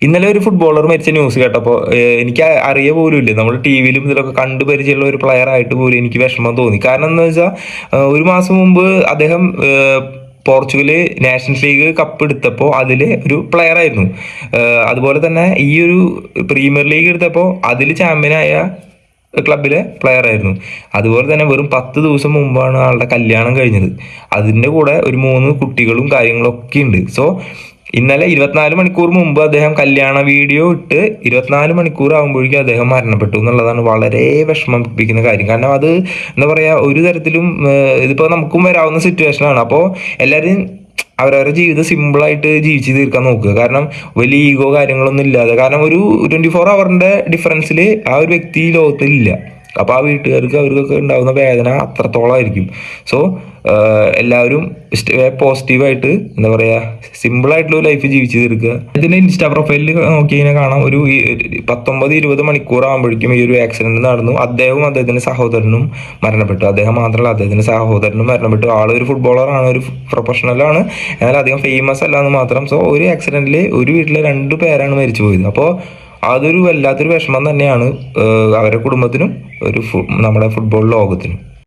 ഇന്നലെ ഒരു ഫുട്ബോളർ മരിച്ച ന്യൂസ് കേട്ടപ്പോൾ എനിക്ക് അറിയ പോലും ഇല്ല. നമ്മൾ ടി വിയിലും ഇതിലൊക്കെ കണ്ടു പരിചയമുള്ള ഒരു പ്ലെയർ ആയിട്ട് പോലും എനിക്ക് വിഷമം തോന്നി. കാരണം എന്താ വെച്ചാൽ ഒരു മാസം മുമ്പ് അദ്ദേഹം പോർച്ചുഗല് നാഷണൽസ് ലീഗ് കപ്പ് എടുത്തപ്പോൾ അതിൽ ഒരു പ്ലെയർ ആയിരുന്നു. അതുപോലെ തന്നെ ഈ ഒരു പ്രീമിയർ ലീഗ് എടുത്തപ്പോൾ അതിൽ ചാമ്പ്യനായ ക്ലബിലെ പ്ലെയർ ആയിരുന്നു. അതുപോലെ തന്നെ വെറും 10 ദിവസം മുമ്പാണ് ആളുടെ കല്യാണം കഴിഞ്ഞത്. അതിൻ്റെ കൂടെ ഒരു 3 കുട്ടികളും കാര്യങ്ങളൊക്കെ ഉണ്ട്. സോ ഇന്നലെ 24 മണിക്കൂർ മുമ്പ് അദ്ദേഹം കല്യാണ വീഡിയോ ഇട്ട് 24 മണിക്കൂർ ആകുമ്പോഴേക്കും അദ്ദേഹം മരണപ്പെട്ടു എന്നുള്ളതാണ് വളരെ വിഷമിപ്പിക്കുന്ന കാര്യം. കാരണം അത് എന്താ പറയാ, ഒരു തരത്തിലും ഇതിപ്പോ നമുക്കും വരാവുന്ന സിറ്റുവേഷൻ ആണ്. അപ്പോൾ എല്ലാവരും അവരവരുടെ ജീവിതം സിമ്പിളായിട്ട് ജീവിച്ച് തീർക്കാൻ നോക്കുക. കാരണം വലിയ ഈഗോ കാര്യങ്ങളൊന്നും ഇല്ലാതെ, കാരണം ഒരു 24 അവറിന്റെ ഡിഫറൻസിൽ ആ ഒരു വ്യക്തി ഈ ലോകത്തിലില്ല. അപ്പോൾ ആ വീട്ടുകാർക്ക് അവർക്കൊക്കെ ഉണ്ടാകുന്ന വേദന അത്രത്തോളം ആയിരിക്കും. സോ എല്ലാവരും പോസിറ്റീവായിട്ട് എന്താ പറയുക, സിമ്പിളായിട്ടുള്ള ലൈഫ് ജീവിച്ച് തീർക്കുക. ഇതിൻ്റെ ഇൻസ്റ്റാ പ്രൊഫൈലിൽ നോക്കി കഴിഞ്ഞാൽ കാണാം, ഒരു 19-20 മണിക്കൂർ ആകുമ്പോഴേക്കും ഈ ഒരു ആക്സിഡന്റ് നടന്നു. അദ്ദേഹവും അദ്ദേഹത്തിന്റെ സഹോദരനും മരണപ്പെട്ടു. അദ്ദേഹം മാത്രമല്ല, അദ്ദേഹത്തിന്റെ സഹോദരനും മരണപ്പെട്ടു. ആളൊരു ഫുട്ബോളറാണ്, ഒരു പ്രൊഫഷണലാണ്, എന്നാൽ അധികം ഫേമസ് അല്ല എന്ന് മാത്രം. സോ ഒരു ആക്സിഡന്റിൽ ഒരു വീട്ടിലെ 2 പേരാണ് മരിച്ചു പോയത്. അപ്പോൾ അതൊരു വല്ലാത്തൊരു വിഷമം തന്നെയാണ് അവരുടെ കുടുംബത്തിനും നമ്മുടെ ഫുട്ബോൾ ലോകത്തിനും.